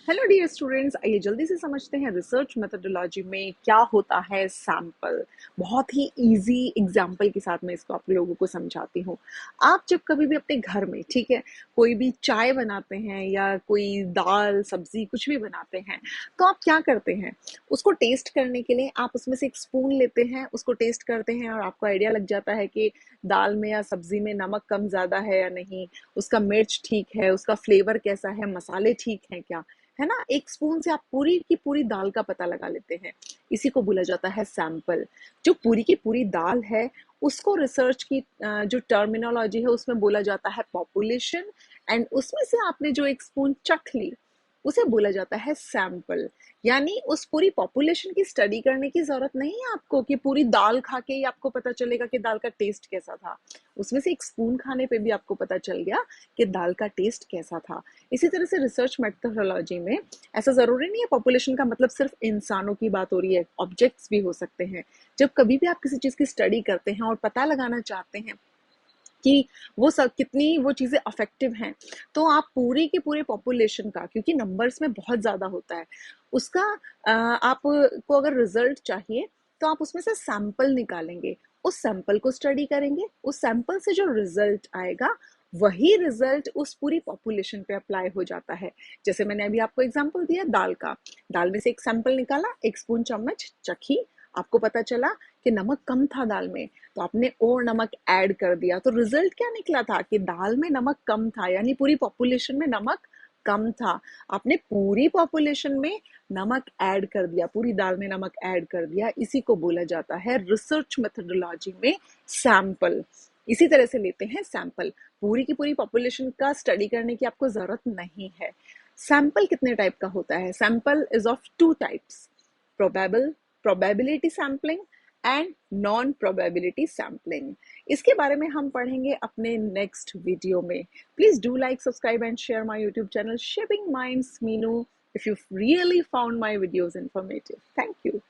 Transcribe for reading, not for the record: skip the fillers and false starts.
Hello dear students, आइए जल्दी से समझते हैं रिसर्च मेथोडोलॉजी में क्या होता है सैंपल। बहुत ही इजी एग्जांपल के साथ मैं इसको आप लोगों को समझाती हूँ। आप जब कभी भी अपने घर में, ठीक है, कोई भी चाय बनाते हैं या कोई दाल सब्जी कुछ भी बनाते हैं, तो आप क्या करते हैं? उसको टेस्ट करने के लिए आप उसमें से एक स्पून लेते हैं, उसको टेस्ट करते हैं और आपको आइडिया लग जाता है कि दाल में या सब्जी में नमक कम ज़्यादा है या नहीं, उसका मिर्च ठीक है, उसका फ्लेवर कैसा है, मसाले ठीक हैं क्या, है ना। एक स्पून से आप पूरी की पूरी दाल का पता लगा लेते हैं। इसी को बोला जाता है सैंपल। जो पूरी की पूरी दाल है, उसको रिसर्च की जो टर्मिनोलॉजी है उसमें बोला जाता है पॉपुलेशन। एंड उसमें से आपने जो एक स्पून चख ली, उसे बोला जाता है सैंपल। यानी उस पूरी पॉपुलेशन की स्टडी करने की जरूरत नहीं है आपको कि पूरी दाल खा के ही आपको पता चलेगा कि दाल का टेस्ट कैसा था। उसमें से एक स्पून खाने पे भी आपको पता चल गया कि दाल का टेस्ट कैसा था। इसी तरह से रिसर्च मेथोडोलॉजी में ऐसा जरूरी नहीं है पॉपुलेशन का मतलब सिर्फ इंसानों की बात हो रही है, ऑब्जेक्ट्स भी हो सकते हैं। जब कभी भी आप किसी चीज की स्टडी करते हैं और पता लगाना चाहते हैं कि वो सब कितनी वो चीज़ें अफेक्टिव हैं, तो आप पूरी की पूरी पॉपुलेशन का, क्योंकि नंबर्स में बहुत ज़्यादा होता है, उसका आपको अगर रिजल्ट चाहिए तो आप उसमें से सैंपल निकालेंगे, उस सैंपल को स्टडी करेंगे, उस सैंपल से जो रिजल्ट आएगा वही रिजल्ट उस पूरी पॉपुलेशन पे अप्लाई हो जाता है। जैसे मैंने अभी आपको एग्जांपल दिया दाल का, दाल में से एक सैंपल निकाला, एक स्पून चम्मच चखी, आपको पता चला कि नमक कम था दाल में, तो आपने और नमक ऐड कर दिया, तो रिजल्ट क्या निकला था कि दाल में नमक कम था, यानी पूरी पॉपुलेशन में नमक कम था। आपने पूरी पॉपुलेशन में नमक ऐड कर दिया, पूरी दाल में नमक ऐड कर दिया। इसी को बोला जाता है रिसर्च मेथोडोलॉजी में सैंपल। इसी तरह से लेते हैं सैंपल। पूरी की पूरी पॉपुलेशन का स्टडी करने की आपको जरूरत नहीं है। सैंपल कितने टाइप का होता है? Sample is of two types, probable probability sampling and non probability sampling। इसके बारे में हम पढ़ेंगे अपने नेक्स्ट वीडियो में। Please do like, subscribe and share my YouTube channel shaping minds Meenu if you really found my videos informative. Thank you.